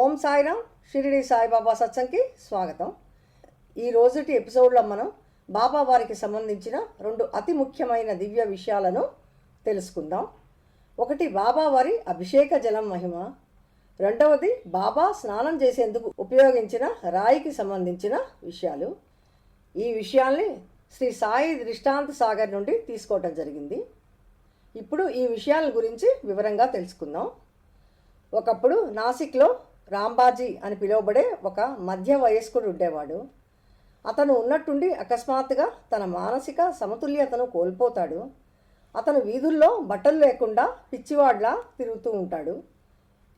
ఓం సాయిరామ్. షిరిడి సాయిబాబా సత్సంగ్కి స్వాగతం. ఈ రోజుటి ఎపిసోడ్లో మనం బాబా వారికి సంబంధించిన రెండు అతి ముఖ్యమైన దివ్య విషయాలను తెలుసుకుందాం. ఒకటి బాబా వారి అభిషేక జలం మహిమ, రెండవది బాబా స్నానం చేసేందుకు ఉపయోగించిన రాయికి సంబంధించిన విషయాలు. ఈ విషయాల్ని శ్రీ సాయి దృష్టాంత సాగర్ నుండి తీసుకోవటం జరిగింది. ఇప్పుడు ఈ విషయాల గురించి వివరంగా తెలుసుకుందాం. ఒకప్పుడు నాసిక్లో రాంబాజీ అని పిలువబడే ఒక మధ్య వయస్కుడు ఉండేవాడు. అతను ఉన్నట్టుండి అకస్మాత్తుగా తన మానసిక సమతుల్యతను కోల్పోతాడు. అతను వీధుల్లో బట్టలు లేకుండా పిచ్చివాడ్లా తిరుగుతూ ఉంటాడు.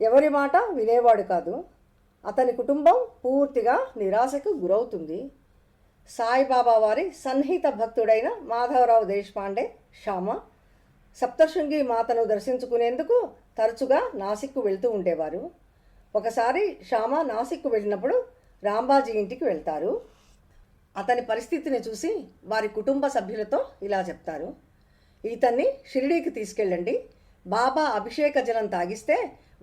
ఎవరి మాట వినేవాడు కాదు. అతని కుటుంబం పూర్తిగా నిరాశకు గురవుతుంది. సాయిబాబా వారి సన్నిహిత భక్తుడైన మాధవరావు దేశపాండే శ్యామ సప్తశృంగి మాతను దర్శించుకునేందుకు తరచుగా నాసిక్కు వెళ్తూ ఉండేవారు. ఒకసారి శ్యామ నాసిక్కు వెళ్ళినప్పుడు రాంబాజీ ఇంటికి వెళ్తారు. అతని పరిస్థితిని చూసి వారి కుటుంబ సభ్యులతో ఇలా చెప్తారు: ఇతన్ని షిరిడీకి తీసుకెళ్ళండి, బాబా అభిషేక జలం తాగిస్తే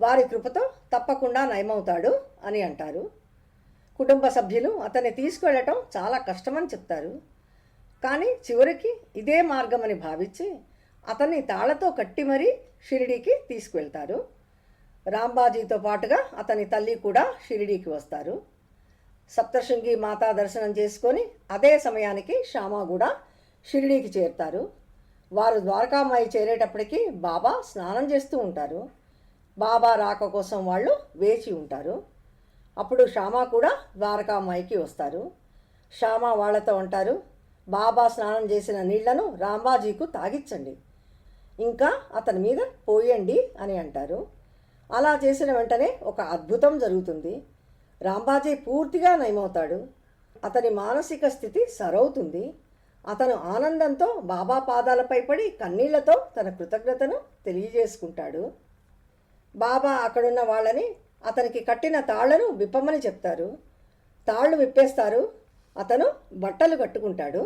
వారి కృపతో తప్పకుండా నయమవుతాడు అని అంటారు. కుటుంబ సభ్యులు అతన్ని తీసుకెళ్ళటం చాలా కష్టమని చెప్తారు. కానీ చివరికి ఇదే మార్గమని భావించి అతన్ని తాళ్లతో కట్టి మరీ షిరిడీకి తీసుకువెళ్తారు. రాంబాజీతో పాటుగా అతని తల్లి కూడా షిరిడీకి వస్తారు. సప్తశృంగి మాతా దర్శనం చేసుకొని అదే సమయానికి శ్యామ కూడా షిరిడీకి చేరుతారు. వారు ద్వారకామాయి చేరేటప్పటికి బాబా స్నానం చేస్తూ ఉంటారు. బాబా రాక కోసం వాళ్ళు వేచి ఉంటారు. అప్పుడు శ్యామ కూడా ద్వారకామాయికి వస్తారు. శ్యామ వాళ్లతో అంటారు: బాబా స్నానం చేసిన నీళ్లను రాంబాజీకు తాగించండి, ఇంకా అతని మీద పోయండి అని అంటారు. అలా చేసిన వెంటనే ఒక అద్భుతం జరుగుతుంది. రాంబాజీ పూర్తిగా నయమవుతాడు. అతని మానసిక స్థితి సరవుతుంది. అతను ఆనందంతో బాబా పాదాలపై పడి కన్నీళ్లతో తన కృతజ్ఞతను తెలియజేసుకుంటాడు. బాబా అక్కడున్న వాళ్ళని అతనికి కట్టిన తాళ్లను విప్పమని చెప్తారు. తాళ్ళు విప్పేస్తారు. అతను బట్టలు కట్టుకుంటాడు.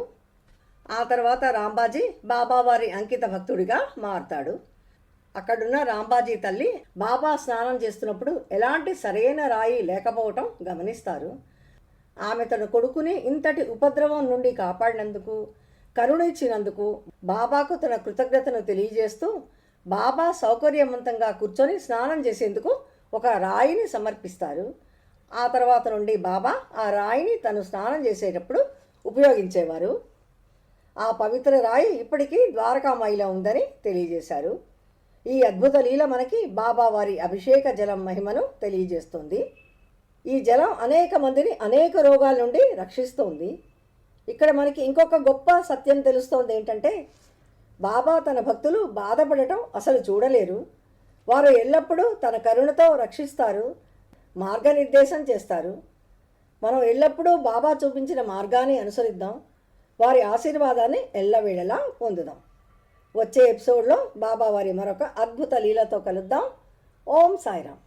ఆ తర్వాత రాంబాజీ బాబావారి అంకిత భక్తుడిగా మారతాడు. అక్కడున్న రాంబాజీ తల్లి బాబా స్నానం చేస్తున్నప్పుడు ఎలాంటి సరైన రాయి లేకపోవటం గమనిస్తారు. ఆమె తన కొడుకుని ఇంతటి ఉపద్రవం నుండి కాపాడినందుకు, కరుణ ఇచ్చినందుకు బాబాకు తన కృతజ్ఞతను తెలియజేస్తూ బాబా సౌకర్యవంతంగా కూర్చొని స్నానం చేసేందుకు ఒక రాయిని సమర్పిస్తారు. ఆ తర్వాత నుండి బాబా ఆ రాయిని తను స్నానం చేసేటప్పుడు ఉపయోగించేవారు. ఆ పవిత్ర రాయి ఇప్పటికీ ద్వారకామాయిలో ఉందని తెలియజేశారు. ఈ అద్భుత లీల మనకి బాబా వారి అభిషేక జలం మహిమను తెలియజేస్తుంది. ఈ జలం అనేక మందిని అనేక రోగాల నుండి రక్షిస్తోంది. ఇక్కడ మనకి ఇంకొక గొప్ప సత్యం తెలుస్తోంది. ఏంటంటే, బాబా తన భక్తులు బాధపడటం అసలు చూడలేరు. వారు ఎల్లప్పుడూ తన కరుణతో రక్షిస్తారు, మార్గనిర్దేశం చేస్తారు. మనం ఎల్లప్పుడూ బాబా చూపించిన మార్గాన్ని అనుసరిద్దాం, వారి ఆశీర్వాదాన్ని ఎల్లవేళలా పొందుదాం. వచ్చే ఎపిసోడ్లో బాబా వారి మరొక అద్భుత లీలతో కలుద్దాం. ఓం సాయిరామ్.